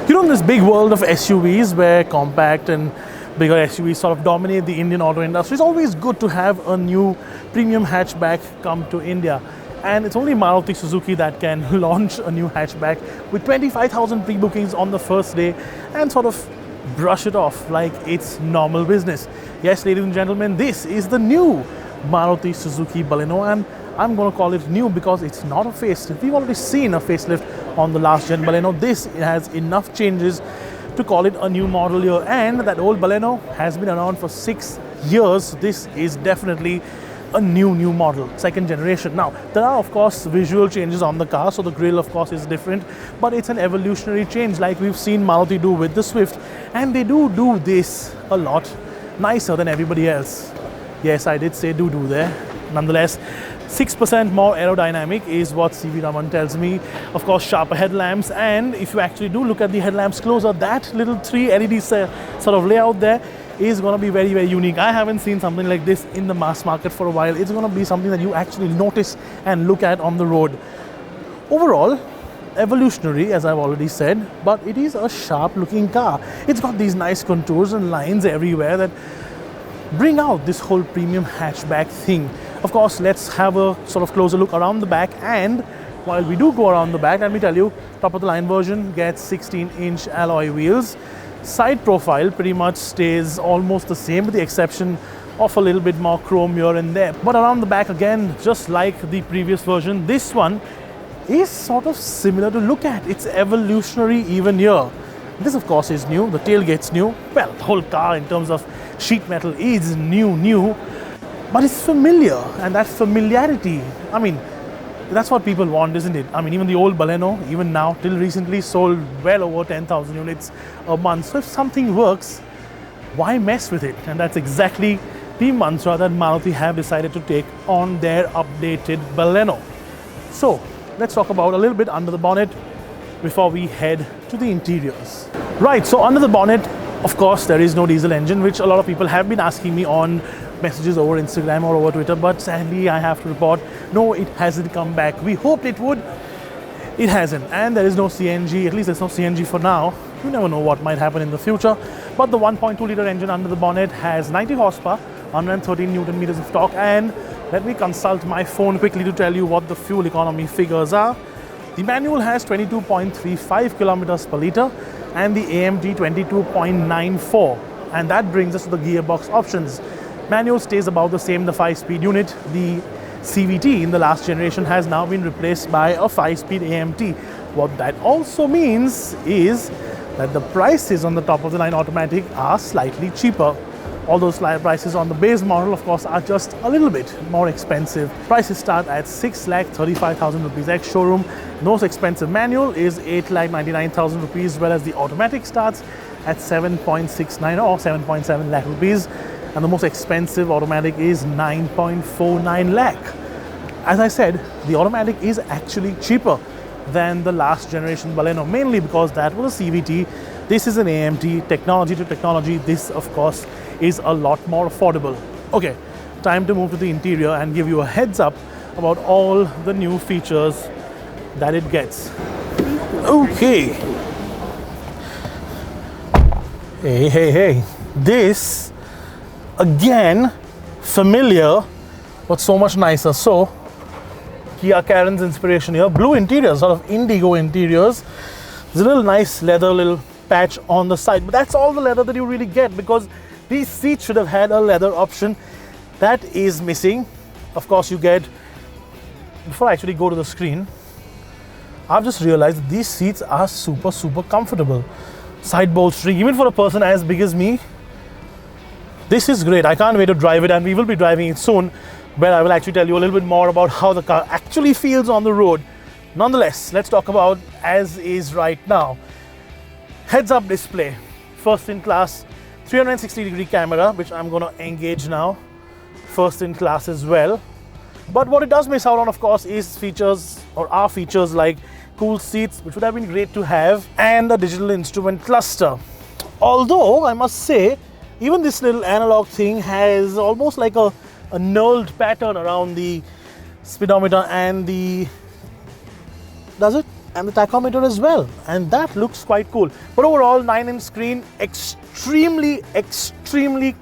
You know, in this big world of SUVs where compact and bigger SUVs sort of dominate the Indian auto industry, it's always good to have a new premium hatchback come to India. And it's only Maruti Suzuki that can launch a new hatchback with 25,000 pre-bookings on the first day and sort of brush it off like it's normal business. Yes, ladies and gentlemen, this is the new Maruti Suzuki Baleno, and I'm going to call it new because it's not a facelift. We've already seen a facelift on the last gen Baleno. This has enough changes to call it a new model year, and that old Baleno has been around for 6 years. This is definitely a new model, second generation. Now, there are of course visual changes on the car, so the grille of course is different, but it's an evolutionary change like we've seen Maruti do with the Swift, and they do this a lot nicer than everybody else. Yes, I did say do there. Nonetheless, 6% more aerodynamic is what CV Raman tells me. Of course, sharper headlamps, and if you actually do look at the headlamps closer, that little 3 LED sort of layout there is going to be very unique. I haven't seen something like this in the mass market for a while. It's going to be something that you actually notice and look at on the road. Overall, evolutionary, as I've already said, but it is a sharp looking car. It's got these nice contours and lines everywhere that bring out this whole premium hatchback thing. Of course, let's have a sort of closer look around the back, and while we do go around the back, let me tell you, top of the line version gets 16-inch alloy wheels. Side profile pretty much stays almost the same with the exception of a little bit more chrome here and there. But around the back again, just like the previous version, this one is sort of similar to look at. It's evolutionary even here. This of course is new, the tailgate's new. Well, the whole car in terms of sheet metal is new, but it's familiar, and that familiarity, I mean, that's what people want, isn't it? I mean, even the old Baleno, even now, till recently, sold well over 10,000 units a month. So if something works, why mess with it? And that's exactly the mantra that Maruti have decided to take on their updated Baleno. So let's talk about a little bit under the bonnet before we head to the interiors. Right, so under the bonnet, of course, there is no diesel engine, which a lot of people have been asking me on messages over Instagram or over Twitter, but sadly I have to report, no, it hasn't come back. We hoped it would, it hasn't. And there is no CNG, at least there's no CNG for now. You never know what might happen in the future. But the 1.2 litre engine under the bonnet has 90 horsepower, 113 Newton meters of torque, and let me consult my phone quickly to tell you what the fuel economy figures are. The manual has 22.35 kilometers per litre and the AMT 22.94, and that brings us to the gearbox options. Manual stays about the same, the 5-speed unit. The CVT in the last generation has now been replaced by a 5-speed AMT. What that also means is that the prices on the top of the line automatic are slightly cheaper. All those prices on the base model, of course, are just a little bit more expensive. Prices start at 6,35,000 rupees ex-showroom. The most expensive manual is 8,99,000 rupees, whereas the automatic starts at 7.69 or 7.7 lakh rupees. And the most expensive automatic is 9.49 lakh. As I said, the automatic is actually cheaper than the last generation Baleno, mainly because that was a CVT. This is an AMT, technology to technology. This, of course, is a lot more affordable. Okay, time to move to the interior and give you a heads up about all the new features that it gets. Okay. Hey. This, again, familiar, but so much nicer. So, Kia Karen's inspiration here. Blue interiors, sort of indigo interiors. There's a little nice leather, little patch on the side, but that's all the leather that you really get, because these seats should have had a leather option. That is missing. Of course, you get, before I actually go to the screen, I've just realized that these seats are super comfortable. Side bolstering, even for a person as big as me, this is great. I can't wait to drive it, and we will be driving it soon, where I will actually tell you a little bit more about how the car actually feels on the road. Nonetheless, let's talk about as is right now. Heads-up display, first in class, 360-degree camera, which I'm going to engage now, first in class as well. But what it does miss out on, of course, is features, or are features like cool seats, which would have been great to have, and a digital instrument cluster. Although, I must say, even this little analog thing has almost like a knurled pattern around the speedometer and the... Does it? and the tachometer as well, and that looks quite cool. But overall, 9-inch screen, extremely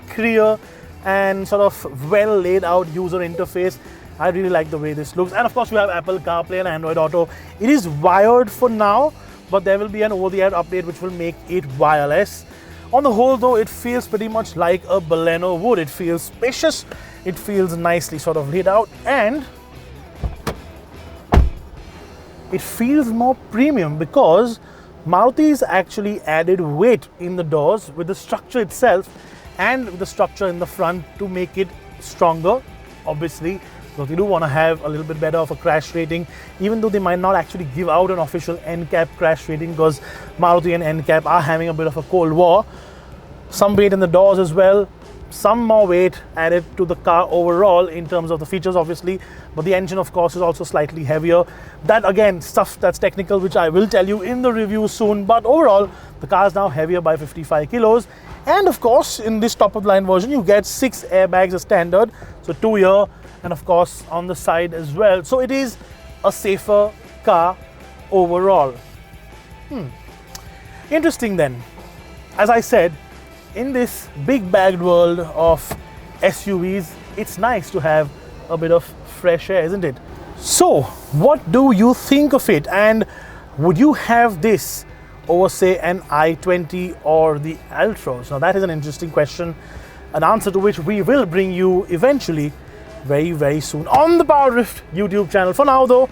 clear and sort of well laid out user interface. I really like the way this looks. And of course, you have Apple CarPlay and Android Auto. It is wired for now, but there will be an over-the-air update which will make it wireless. On the whole though, it feels pretty much like a Baleno would. It feels spacious, it feels nicely sort of laid out, and it feels more premium because Maruti's actually added weight in the doors with the structure itself and with the structure in the front to make it stronger, obviously. Because they do want to have a little bit better of a crash rating, even though they might not actually give out an official NCAP crash rating because Maruti and NCAP are having a bit of a cold war. Some weight in the doors as well, some more weight added to the car overall in terms of the features obviously, but the engine of course is also slightly heavier. That again, stuff that's technical which I will tell you in the review soon, but overall the car is now heavier by 55 kilos. And of course in this top of the line version you get 6 airbags as standard, so 2 here and of course on the side as well. So it is a safer car overall. Interesting then. As I said, in this big bagged world of SUVs, it's nice to have a bit of fresh air, isn't it? So what do you think of it, and would you have this over say an i20 or the Altroz? Now that is an interesting question, an answer to which we will bring you eventually very soon on the PowerDrift YouTube channel. For now though,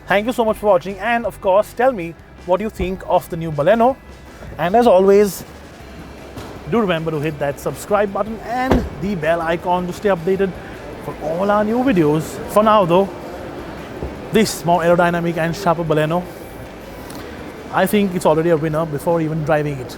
thank you so much for watching, and of course tell me what you think of the new Baleno, and as always do remember to hit that subscribe button and the bell icon to stay updated for all our new videos. For now though, this more aerodynamic and sharper Baleno, I think it's already a winner before even driving it.